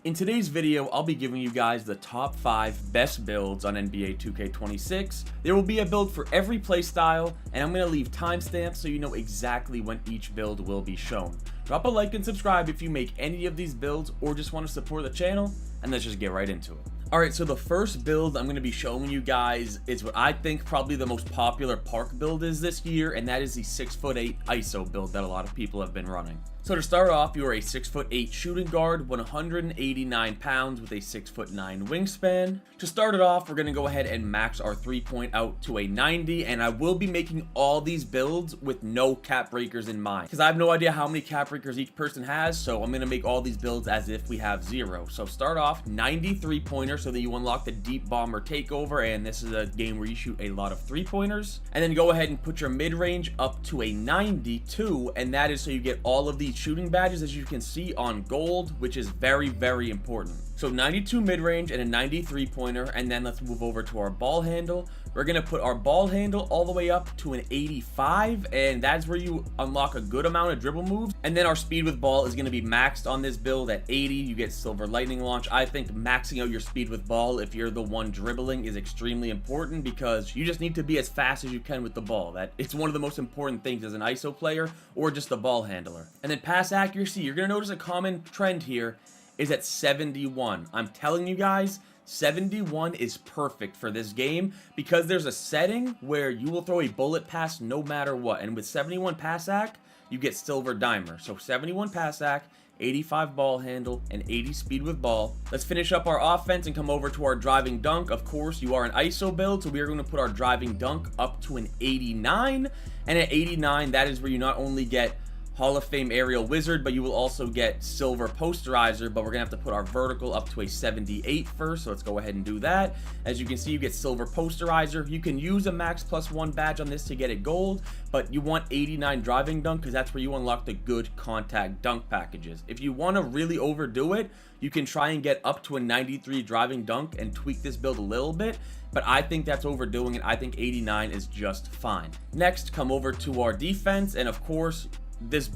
In today's video, I'll be giving you guys the top 5 best builds on NBA 2K26. There will be a build for every playstyle, and I'm going to leave timestamps so you know exactly when each build will be shown. Drop a like and subscribe if you make any of these builds or just want to support the channel, and let's just get right into it. Alright, so the first build I'm going to be showing you guys is what I think probably the most popular park build is this year, and that is the 6'8" ISO build that a lot of people have been running. So to start off, you are a 6'8" shooting guard, 189 pounds with a 6'9" wingspan. To start it off, we're going to go ahead and max our 3-point out to a 90, and I will be making all these builds with no cap breakers in mind, because I have no idea how many cap breakers each person has, so I'm going to make all these builds as if we have 0. So start off 90 3-pointer so that you unlock the deep bomber takeover, and this is a game where you shoot a lot of 3-pointers. And then go ahead and put your mid-range up to a 92, and that is so you get all of these shooting badges, as you can see, on gold, which is very important. So 92 mid-range and a 93 pointer, and then let's move over to our ball handle. We're gonna put our ball handle all the way up to an 85, and that's where you unlock a good amount of dribble moves. And then our speed with ball is gonna be maxed on this build at 80. You get silver lightning launch. I think maxing out your speed with ball if you're the one dribbling is extremely important, because you just need to be as fast as you can with the ball. It's one of the most important things as an ISO player or just a ball handler. And then pass accuracy, you're gonna notice a common trend here is at 71. I'm telling you guys, 71 is perfect for this game, because there's a setting where you will throw a bullet pass no matter what, and with 71 pass ac, you get silver dimer. So 71 pass ac, 85 ball handle, and 80 speed with ball. Let's finish up our offense and come over to our driving dunk. Of course, you are an ISO build, so we are going to put our driving dunk up to an 89, and at 89, that is where you not only get Hall of Fame aerial wizard, but you will also get silver posterizer. But we're gonna have to put our vertical up to a 78 first, so let's go ahead and do that. As you can see, you get silver posterizer. You can use a max +1 badge on this to get it gold, but you want 89 driving dunk, because that's where you unlock the good contact dunk packages. If you want to really overdo it, you can try and get up to a 93 driving dunk and tweak this build a little bit, but I think that's overdoing it. I think 89 is just fine. Next, come over to our defense, and of course, this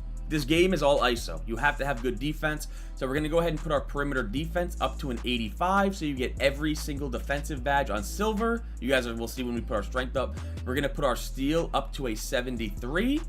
game is all ISO. You have to have good defense. So we're going to go ahead and put our perimeter defense up to an 85, so you get every single defensive badge on silver. You guys will see when we put our strength up. We're going to put our steal up to a 73.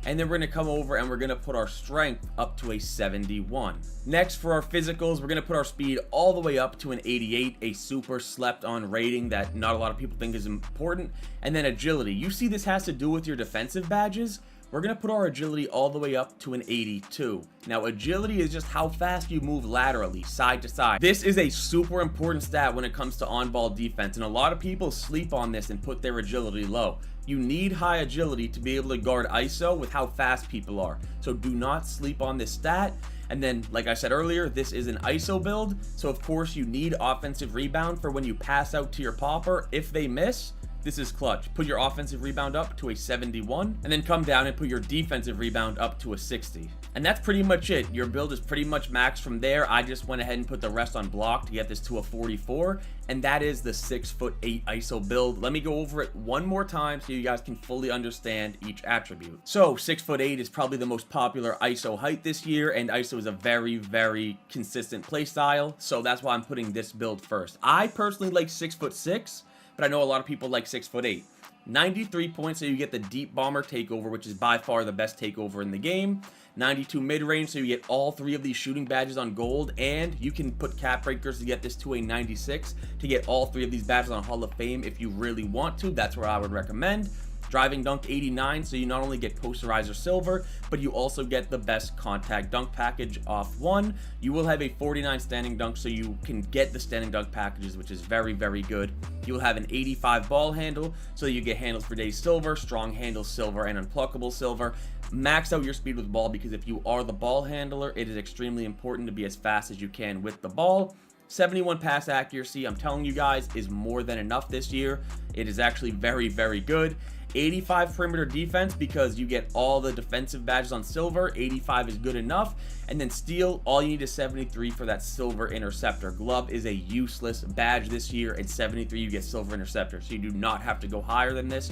And then we're going to come over and we're going to put our strength up to a 71. Next, for our physicals, we're going to put our speed all the way up to an 88, a super slept on rating that not a lot of people think is important. And then agility. You see this has to do with your defensive badges. We're going to put our agility all the way up to an 82. Now, agility is just how fast you move laterally, side to side. This is a super important stat when it comes to on-ball defense, and a lot of people sleep on this and put their agility low. You need high agility to be able to guard ISO with how fast people are. So do not sleep on this stat. And then, like I said earlier, this is an ISO build, so of course you need offensive rebound for when you pass out to your popper. If they miss, this is clutch. Put your offensive rebound up to a 71, and then come down and put your defensive rebound up to a 60. And that's pretty much it. Your build is pretty much maxed from there. I just went ahead and put the rest on block to get this to a 44, and that is the 6'8" ISO build. Let me go over it one more time so you guys can fully understand each attribute. So 6'8" is probably the most popular ISO height this year, and ISO is a very consistent play style, so that's why I'm putting this build first. I personally like 6'6", but I know a lot of people like 6'8". 93 points, so you get the deep bomber takeover, which is by far the best takeover in the game. 92 mid-range, so you get all 3 of these shooting badges on gold, and you can put cap breakers to get this to a 96 to get all 3 of these badges on Hall of Fame if you really want to. That's where I would recommend. Driving dunk 89, so you not only get posterizer silver, but you also get the best contact dunk package off 1. You will have a 49 standing dunk, so you can get the standing dunk packages, which is very good. You will have an 85 ball handle, so you get handles for days silver, strong handles silver, and unpluckable silver. Max out your speed with ball, because if you are the ball handler, it is extremely important to be as fast as you can with the ball. 71 pass accuracy, I'm telling you guys, is more than enough this year. It is actually very good. 85 perimeter defense, because you get all the defensive badges on silver. 85 is good enough. And then steal, all you need is 73 for that silver interceptor. Glove is a useless badge this year, and 73 you get silver interceptor, so you do not have to go higher than this.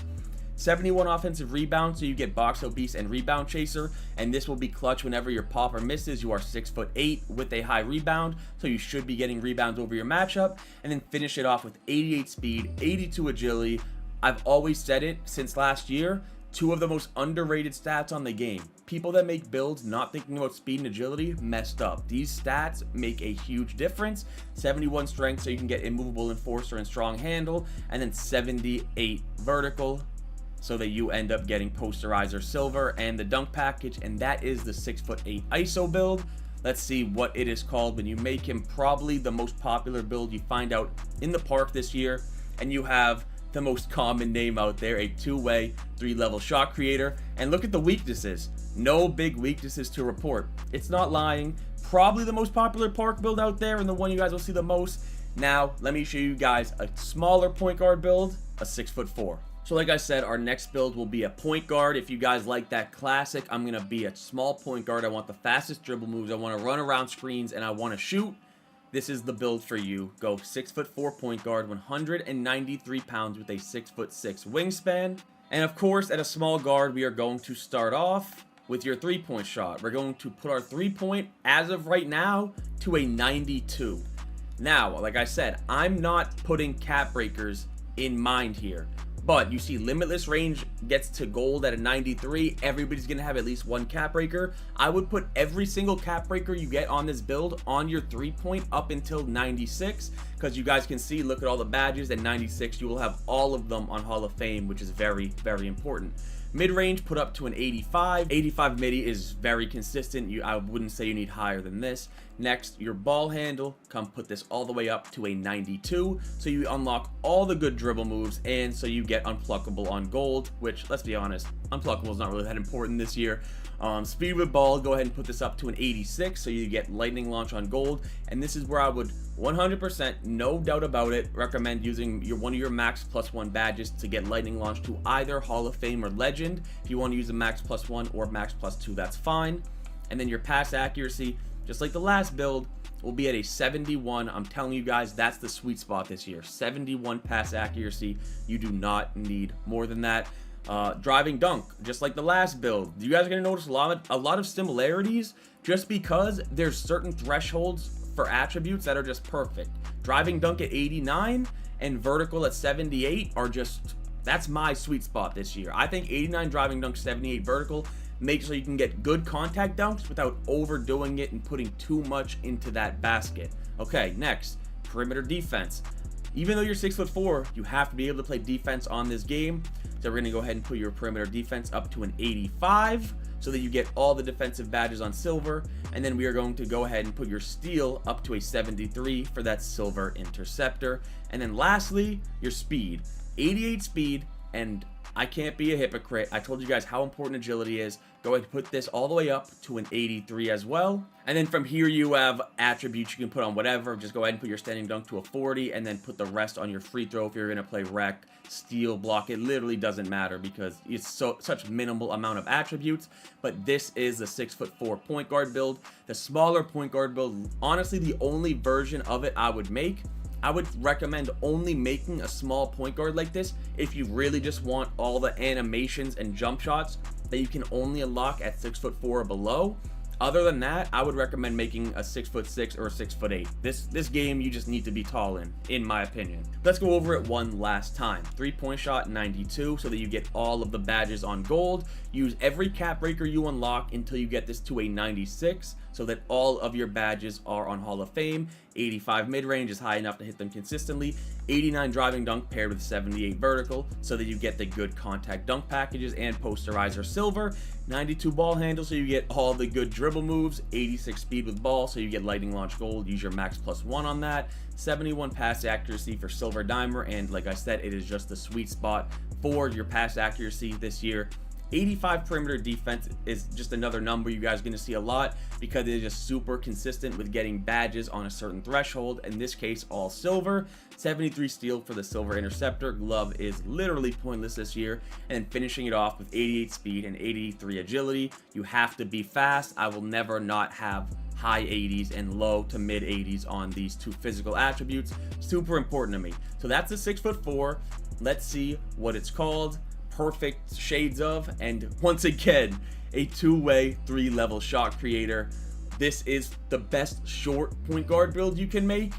71 offensive rebound, so you get box out beast and rebound chaser, and this will be clutch whenever your popper misses. You are 6'8" with a high rebound, so you should be getting rebounds over your matchup. And then finish it off with 88 speed, 82 agility. I've always said it since last year, two of the most underrated stats on the game. People that make builds not thinking about speed and agility messed up. These stats make a huge difference. 71 strength, so you can get immovable enforcer and strong handle, and then 78 vertical, so that you end up getting posterizer silver and the dunk package. And that is the 6'8" ISO build. Let's see what it is called when you make him. Probably the most popular build you find out in the park this year, and you have the most common name out there, a two-way 3-level shot creator. And look at the weaknesses. No big weaknesses to report. It's not lying. Probably the most popular park build out there, and the one you guys will see the most. Now let me show you guys a smaller point guard build, a 6'4". So like I said, our next build will be a point guard. If you guys like that classic, I'm gonna be a small point guard. I want the fastest dribble moves, I want to run around screens, and I want to shoot. This is the build for you. Go 6'4" point guard, 193 pounds with a 6'6" wingspan. And of course, at a small guard, we are going to start off with your 3-point shot. We're going to put our 3-point, as of right now, to a 92. Now, like I said, I'm not putting cap breakers in mind here. But you see limitless range gets to gold at a 93. Everybody's going to have at least one cap breaker. I would put every single cap breaker you get on this build on your 3-point up until 96. Because you guys can see, look at all the badges. At 96, you will have all of them on Hall of Fame, which is very, very important. Mid-range put up to an 85. 85 midi is very consistent. I wouldn't say you need higher than this. Next, your ball handle, come put this all the way up to a 92. So you unlock all the good dribble moves, and so you get unpluckable on gold, which, let's be honest, unpluckable is not really that important this year. Speed with ball, go ahead and put this up to an 86, so you get lightning launch on gold. And this is where I would 100%, no doubt about it, recommend using one of your max +1 badges to get lightning launch to either Hall of Fame or Legend. If you want to use a max +1 or max +2, that's fine. And then your pass accuracy, just like the last build, will be at a 71. I'm telling you guys, that's the sweet spot this year. 71 pass accuracy. You do not need more than that. Driving dunk, just like the last build. You guys are going to notice a lot of similarities, just because there's certain thresholds for attributes that are just perfect. Driving dunk at 89 and vertical at 78 are just, that's my sweet spot this year. I think 89 driving dunk, 78 vertical, make sure you can get good contact dunks without overdoing it and putting too much into that basket. Okay, next, perimeter defense. Even though you're 6'4", you have to be able to play defense on this game. So we're going to go ahead and put your perimeter defense up to an 85 so that you get all the defensive badges on silver. And then we are going to go ahead and put your steal up to a 73 for that silver interceptor. And then lastly, your speed. 88 speed, and I can't be a hypocrite. I told you guys how important agility is. Go ahead and put this all the way up to an 83 as well. And then from here you have attributes you can put on whatever. Just go ahead and put your standing dunk to a 40 and then put the rest on your free throw if you're going to play rec, steal, block. It literally doesn't matter because it's such minimal amount of attributes. But this is the 6'4" point guard build. The smaller point guard build, honestly the only version of it I would make. I would recommend only making a small point guard like this if you really just want all the animations and jump shots that you can only unlock at 6'4" or below. Other than that, I would recommend making a 6'6" or a 6'8". This game you just need to be tall in my opinion. Let's go over it one last time. 3-point shot 92 so that you get all of the badges on gold. Use every cap breaker you unlock until you get this to a 96 so that all of your badges are on Hall of Fame. 85 mid-range is high enough to hit them consistently. 89 driving dunk paired with 78 vertical so that you get the good contact dunk packages and posterizer silver. 92 ball handle so you get all the good dribble moves. 86 speed with ball so you get lightning launch gold. Use your max +1 on that. 71 pass accuracy for silver dimer, and like I said, it is just the sweet spot for your pass accuracy this year. 85 perimeter defense is just another number you guys are going to see a lot because it is just super consistent with getting badges on a certain threshold, in this case all silver. 73 steal for the silver interceptor. Glove is literally pointless this year. And then finishing it off with 88 speed and 83 agility. You have to be fast. I will never not have high 80s and low to mid 80s on these two physical attributes. Super important to me. So that's the 6'4". Let's see what it's called. perfect shades of, and once again, a two-way, three-level shot creator. This is the best short point guard build you can make.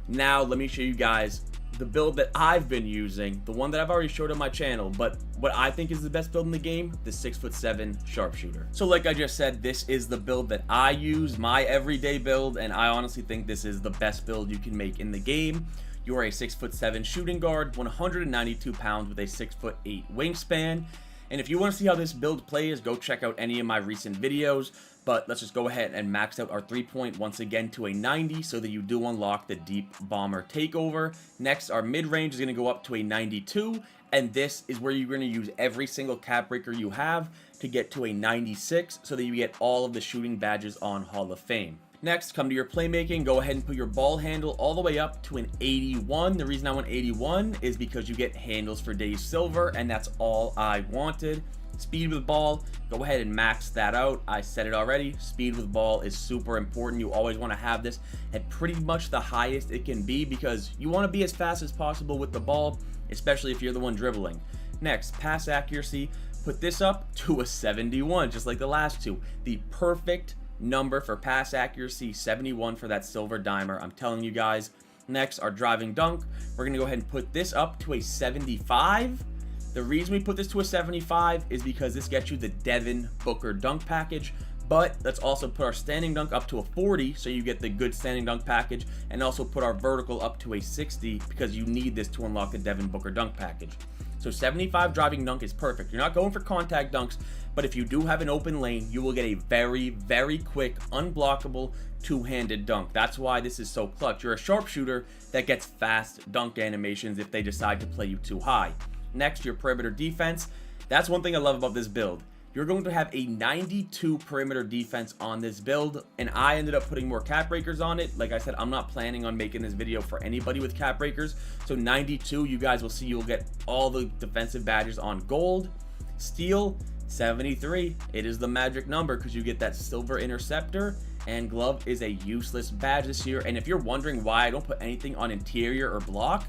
Now, let me show you guys the build that I've been using, the one that I've already showed on my channel, but what I think is the best build in the game, the 6'7" sharpshooter. So like I just said, this is the build that I use, my everyday build, and I honestly think this is the best build you can make in the game. You are a 6'7" shooting guard, 192 pounds with a 6'8" wingspan. And if you want to see how this build plays, go check out any of my recent videos. But let's just go ahead and max out our 3-point once again to a 90 so that you do unlock the deep bomber takeover. Next, our mid-range is going to go up to a 92. And this is where you're going to use every single cap breaker you have to get to a 96 so that you get all of the shooting badges on Hall of Fame. Next, come to your playmaking. Go ahead and put your ball handle all the way up to an 81. The reason I want 81 is because you get handles for days silver, and that's all I wanted. Speed with ball, go ahead and max that out. I said it already, speed with ball is super important. You always want to have this at pretty much the highest it can be because you want to be as fast as possible with the ball, especially if you're the one dribbling. Next, pass accuracy, put this up to a 71, just like the last two. The perfect number for pass accuracy, 71 for that silver dimer, I'm telling you guys. Next, our driving dunk, we're going to go ahead and put this up to a 75. The reason we put this to a 75 is because this gets you the Devin Booker dunk package, but let's also put our standing dunk up to a 40 so you get the good standing dunk package, and also put our vertical up to a 60 because you need this to unlock the Devin Booker dunk package. So 75 driving dunk is perfect. You're not going for contact dunks, but if you do have an open lane, you will get a very, very quick, unblockable, two-handed dunk. That's why this is so clutch. You're a sharpshooter that gets fast dunk animations if they decide to play you too high. Next, your perimeter defense. That's one thing I love about this build. You're going to have a 92 perimeter defense on this build, and I ended up putting more cap breakers on it. Like I said, I'm not planning on making this video for anybody with cap breakers. So 92, you guys will see you'll get all the defensive badges on gold. Steal, 73. It is the magic number because you get that silver interceptor, and glove is a useless badge this year. And if you're wondering why I don't put anything on interior or block,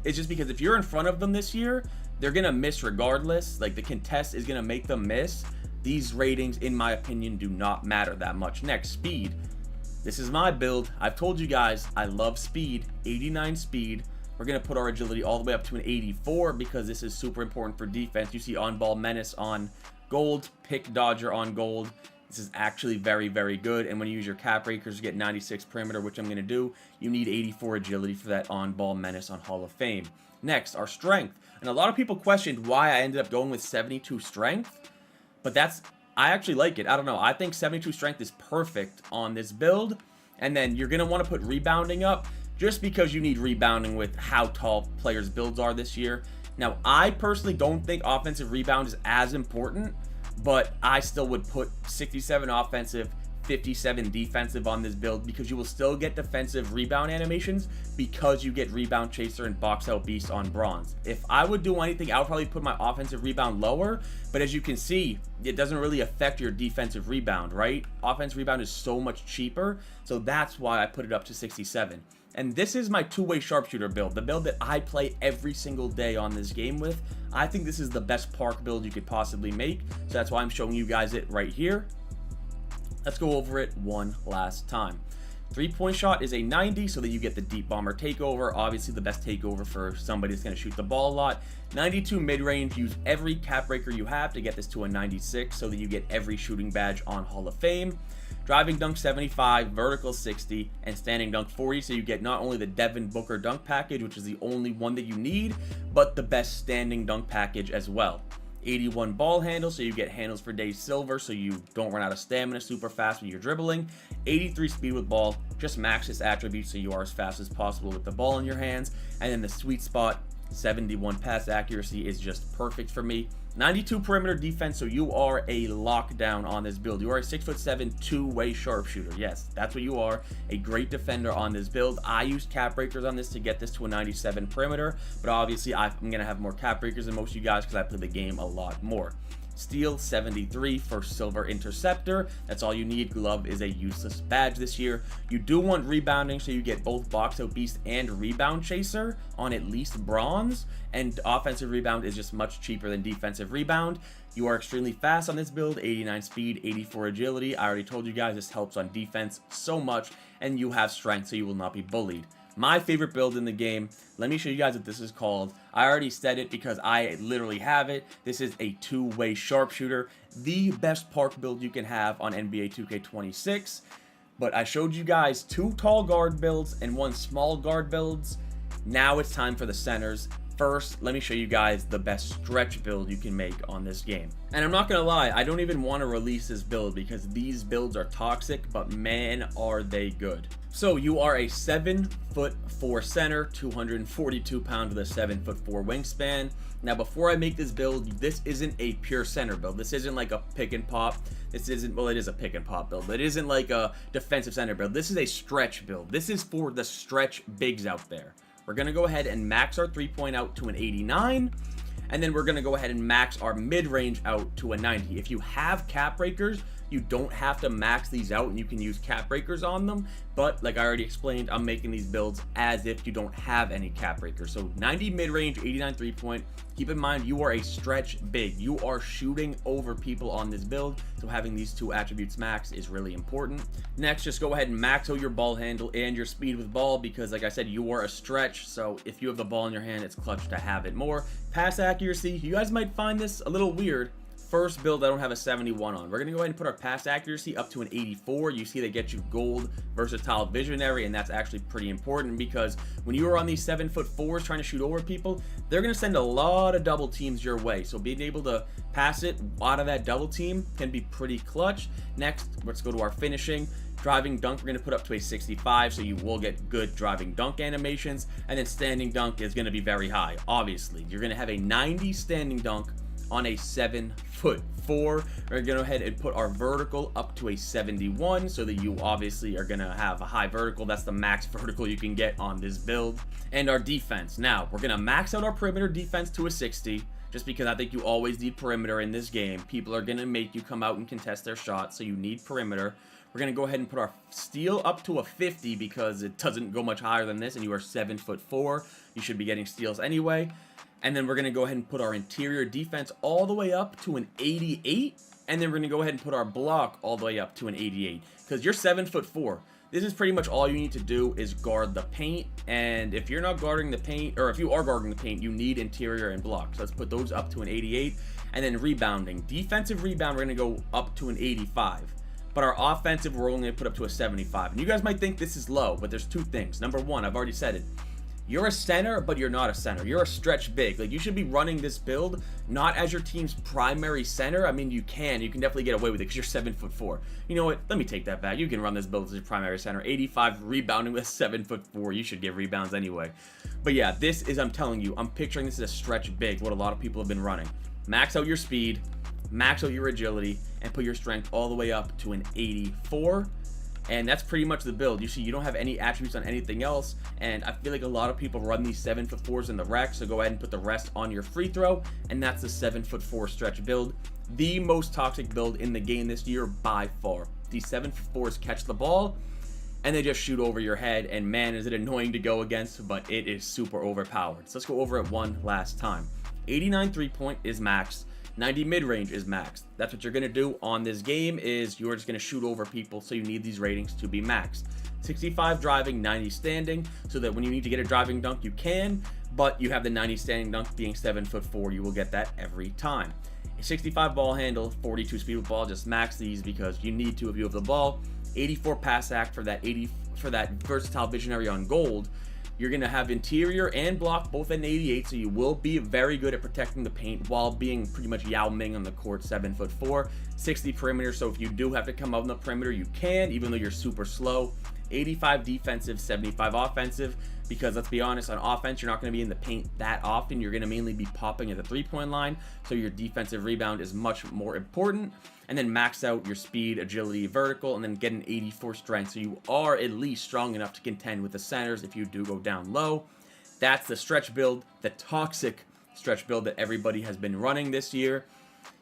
it's just because if you're in front of them this year, they're going to miss regardless. Like, the contest is going to make them miss. These ratings, in my opinion, do not matter that much. Next, speed. This is my build. I've told you guys, I love speed. 89 speed. We're going to put our agility all the way up to an 84 because this is super important for defense. You see on-ball menace on gold, pick dodger on gold. This is actually very, very good. And when you use your cap breakers to get 96 perimeter, which I'm going to do, you need 84 agility for that on-ball menace on Hall of Fame. Next, our strength. And a lot of people questioned why I ended up going with 72 strength. But I actually like it. I don't know. I think 72 strength is perfect on this build. And then you're going to want to put rebounding up just because you need rebounding with how tall players' builds are this year. Now, I personally don't think offensive rebound is as important, but I still would put 67 offensive, 57 defensive on this build because you will still get defensive rebound animations because you get rebound chaser and box out beast on bronze. If I would do anything, I would probably put my offensive rebound lower, but as you can see, it doesn't really affect your defensive rebound, right? Offensive rebound is so much cheaper, so that's why I put it up to 67. And this is my two-way sharpshooter build, the build that I play every single day on this game with. I think this is the best park build you could possibly make, so that's why I'm showing you guys it right here. Let's go over it one last time. 3-point shot is a 90 so that you get the deep bomber takeover. Obviously the best takeover for somebody that's going to shoot the ball a lot. 92 mid-range, use every cap breaker you have to get this to a 96 so that you get every shooting badge on Hall of Fame. Driving dunk 75, vertical 60, and standing dunk 40 so you get not only the Devin Booker dunk package, which is the only one that you need, but the best standing dunk package as well. 81 ball handle so you get handles for days silver so you don't run out of stamina super fast when you're dribbling. 83 speed with ball, just max this attribute so you are as fast as possible with the ball in your hands. And then the sweet spot, 71 pass accuracy is just perfect for me. 92 perimeter defense, so you are a lockdown on this build. You are a 6'7" two-way sharpshooter. Yes, that's what you are, a great defender on this build. I used cap breakers on this to get this to a 97 perimeter, but obviously I'm going to have more cap breakers than most of you guys because I play the game a lot more. Steel 73 for Silver Interceptor. That's all you need. Glove is a useless badge this year. You do want rebounding, so you get both Box Out Beast and Rebound Chaser on at least Bronze. And offensive rebound is just much cheaper than defensive rebound. You are extremely fast on this build, 89 speed, 84 agility. I already told you guys this helps on defense so much, and you have strength, so you will not be bullied. My favorite build in the game, let me show you guys what this is called. I already said it because I literally have it. This is a two-way sharpshooter, the best park build you can have on NBA 2K26. But I showed you guys 2 tall guard builds and 1 small guard builds. Now it's time for the centers. First, let me show you guys the best stretch build you can make on this game. And I'm not gonna lie, I don't even want to release this build because these builds are toxic, but man, are they good. So you are a 7'4" center, 242 pounds with a 7'4" wingspan. Now, before I make this build, this isn't a pure center build. This isn't like a pick and pop. This isn't, well, it is a pick and pop build, but it isn't like a defensive center build. This is a stretch build. This is for the stretch bigs out there. We're going to go ahead and max our 3-point out to an 89. And then we're going to go ahead and max our mid-range out to a 90. If you have cap breakers, you don't have to max these out and you can use cap breakers on them. But like I already explained, I'm making these builds as if you don't have any cap breakers. So 90 mid-range, 89 3-point. Keep in mind, you are a stretch big. You are shooting over people on this build. So having these 2 attributes max is really important. Next, just go ahead and max out your ball handle and your speed with ball because like I said, you are a stretch. So if you have the ball in your hand, it's clutch to have it more. Pass accuracy, you guys might find this a little weird. First build, I don't have a 71 on. We're going to go ahead and put our pass accuracy up to an 84. You see they get you gold, versatile, visionary, and that's actually pretty important because when you are on these 7'4" trying to shoot over people, they're going to send a lot of double teams your way. So being able to pass it out of that double team can be pretty clutch. Next, let's go to our finishing. Driving dunk, we're going to put up to a 65, so you will get good driving dunk animations. And then standing dunk is going to be very high, obviously. You're going to have a 90 standing dunk on a 7'4". We're gonna go ahead and put our vertical up to a 71 so that you obviously are gonna have a high vertical. That's the max vertical you can get on this build. And our defense, now we're gonna max out our perimeter defense to a 60 just because I think you always need perimeter in this game. People are gonna make you come out and contest their shots, so you need perimeter. We're gonna go ahead and put our steal up to a 50 because it doesn't go much higher than this and you are 7'4". You should be getting steals anyway. And then we're going to go ahead and put our interior defense all the way up to an 88. And then we're going to go ahead and put our block all the way up to an 88. Because you're 7'4". This is pretty much all you need to do is guard the paint. And if you're not guarding the paint, or if you are guarding the paint, you need interior and block. So let's put those up to an 88. And then rebounding. Defensive rebound, we're going to go up to an 85. But our offensive, we're only going to put up to a 75. And you guys might think this is low, but there's 2 things. Number 1, I've already said it. You're a center, but you're not a center. You're a stretch big. Like, you should be running this build not as your team's primary center. I mean, you can definitely get away with it because you're 7'4". You know what? Let me take that back. You can run this build as your primary center. 85 rebounding with 7'4". You should get rebounds anyway. But yeah, this is, I'm telling you, I'm picturing this as a stretch big, what a lot of people have been running. Max out your speed, max out your agility, and put your strength all the way up to an 84. And that's pretty much the build. You see, you don't have any attributes on anything else. And I feel like a lot of people run these 7'4" in the rec. So go ahead and put the rest on your free throw. And that's the 7'4" stretch build. The most toxic build in the game this year by far. These 7'4" catch the ball and they just shoot over your head. And man, is it annoying to go against, but it is super overpowered. So let's go over it one last time. 89 3-point is maxed. 90 mid-range is maxed. That's what you're going to do on this game is you're just going to shoot over people, so you need these ratings to be maxed. 65 driving, 90 standing, so that when you need to get a driving dunk, you can, but you have the 90 standing dunk being 7'4", you will get that every time. A 65 ball handle, 42 speed with ball, just max these because you need to if you have the ball. 84 pass act for that versatile visionary on gold. You're going to have interior and block both at an 88, so you will be very good at protecting the paint while being pretty much Yao Ming on the court, 7'4". 60 perimeter, so if you do have to come out on the perimeter, you can, even though you're super slow. 85 defensive, 75 offensive, because let's be honest, on offense, you're not going to be in the paint that often. You're going to mainly be popping at the 3-point line, so your defensive rebound is much more important. And then max out your speed, agility, vertical, and then get an 84 strength, so you are at least strong enough to contend with the centers if you do go down low. That's the stretch build, the toxic stretch build that everybody has been running this year.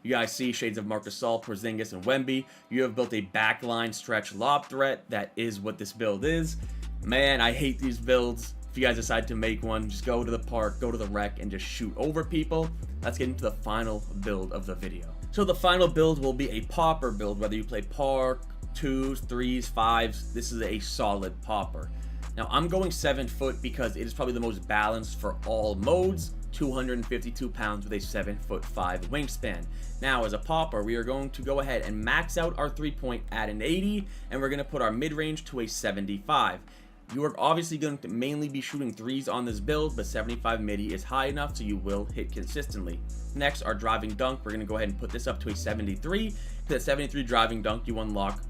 You guys see shades of Marc Gasol, Porzingis, and Wemby. You have built a backline stretch lob threat. That is what this build is. Man, I hate these builds. If you guys decide to make one, just go to the park, go to the rec, and just shoot over people. Let's get into the final build of the video. So the final build will be a popper build, whether you play park, 2s, 3s, 5s. This is a solid popper. Now I'm going 7 foot because it is probably the most balanced for all modes. 252 pounds with a 7'5" wingspan. Now as a popper, we are going to go ahead and max out our 3-point at an 80, and we're going to put our mid-range to a 75. You are obviously going to mainly be shooting 3s on this build, but 75 midi is high enough so you will hit consistently. Next, our driving dunk, we're going to go ahead and put this up to a 73. To that 73 driving dunk, you unlock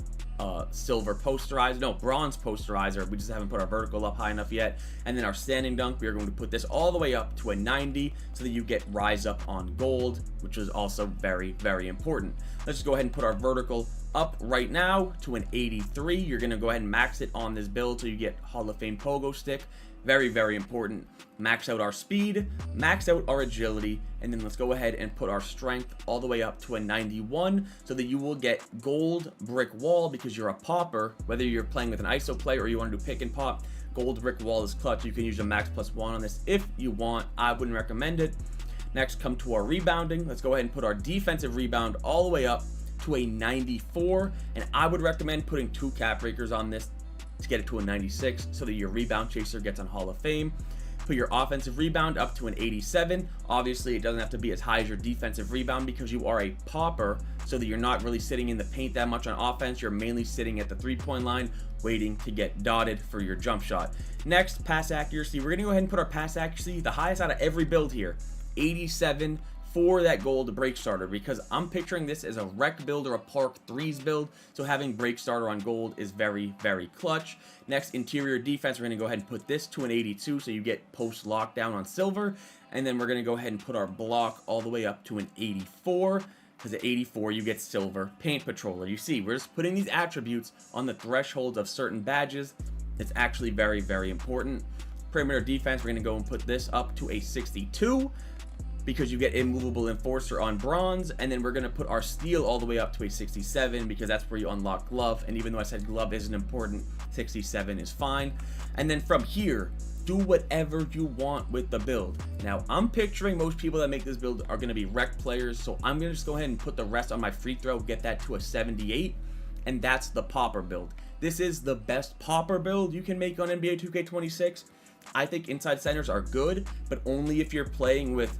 silver posterizer, no, bronze posterizer. We just haven't put our vertical up high enough yet. And then our standing dunk, we are going to put this all the way up to a 90 so that you get rise up on gold, which is also very, very important. Let's just go ahead and put our vertical up right now to an 83. You're going to go ahead and max it on this build so you get Hall of Fame pogo stick. Very, very important. Max out our speed, max out our agility, and then let's go ahead and put our strength all the way up to a 91 so that you will get gold brick wall because you're a popper. Whether you're playing with an ISO play or you want to do pick and pop, gold brick wall is clutch. You can use a max +1 on this if you want. I wouldn't recommend it. Next, come to our rebounding. Let's go ahead and put our defensive rebound all the way up to a 94, and I would recommend putting 2 cap breakers on this to get it to a 96 so that your rebound chaser gets on Hall of Fame. Put your offensive rebound up to an 87. Obviously, it doesn't have to be as high as your defensive rebound because you are a popper, so that you're not really sitting in the paint that much on offense. You're mainly sitting at the 3-point line waiting to get dotted for your jump shot. Next, pass accuracy. We're going to go ahead and put our pass accuracy, the highest out of every build here, 87 for that gold break starter, because I'm picturing this as a rec build or a park 3s build, so having break starter on gold is very, very clutch. Next, interior defense, we're going to go ahead and put this to an 82 so you get post lockdown on silver, and then we're going to go ahead and put our block all the way up to an 84, because at 84 you get silver paint patroller. You see, we're just putting these attributes on the thresholds of certain badges. It's actually very, very important. Perimeter defense, we're going to go and put this up to a 62 because you get immovable enforcer on bronze, and then we're going to put our steal all the way up to a 67 because that's where you unlock glove, and even though I said glove isn't important, 67 is fine. And then from here, do whatever you want with the build. Now, I'm picturing most people that make this build are going to be rec players, so I'm going to just go ahead and put the rest on my free throw, get that to a 78, and that's the popper build. This is the best popper build you can make on NBA 2K26. I think inside centers are good, but only if you're playing with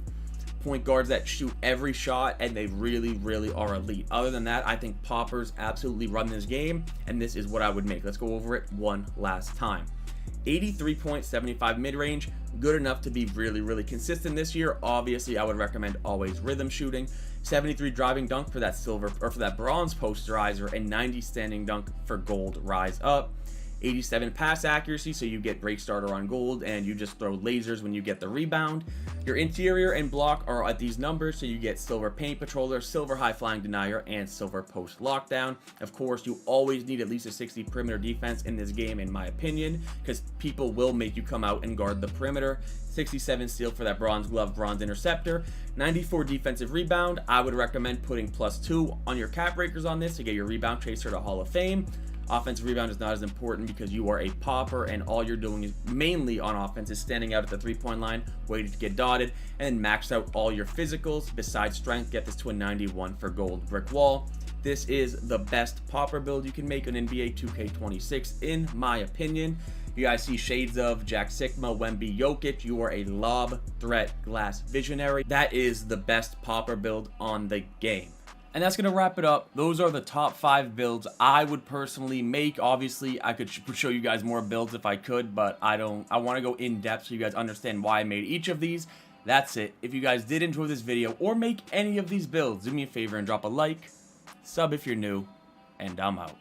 point guards that shoot every shot and they really, really are elite. Other than that, I think poppers absolutely run this game, and this is what I would make. Let's go over it one last time. 83.75 mid-range, good enough to be really, really consistent this year. Obviously, I would recommend always rhythm shooting. 73 driving dunk for that silver, or for that bronze posterizer, and 90 standing dunk for gold rise up. 87 pass accuracy, so you get break starter on gold and you just throw lasers when you get the rebound. Your interior and block are at these numbers, so you get silver paint patroller, silver high flying denier, and silver post lockdown. Of course, you always need at least a 60 perimeter defense in this game, in my opinion, because people will make you come out and guard the perimeter. 67 steal for that bronze glove, bronze interceptor. 94 defensive rebound. I would recommend putting +2 on your cap breakers on this to get your rebound chaser to Hall of Fame. Offensive rebound is not as important because you are a popper and all you're doing is mainly on offense is standing out at the 3-point line, waiting to get dotted, and then max out all your physicals. Besides strength, get this to a 91 for gold brick wall. This is the best popper build you can make on NBA 2K26 in my opinion. You guys see shades of Jack Sigma, Wemby, Jokic. You are a lob threat glass visionary. That is the best popper build on the game. And that's going to wrap it up. Those are the top 5 builds I would personally make. Obviously, I could show you guys more builds if I could, but I want to go in depth so you guys understand why I made each of these. That's it. If you guys did enjoy this video or make any of these builds, do me a favor and drop a like, sub if you're new, and I'm out.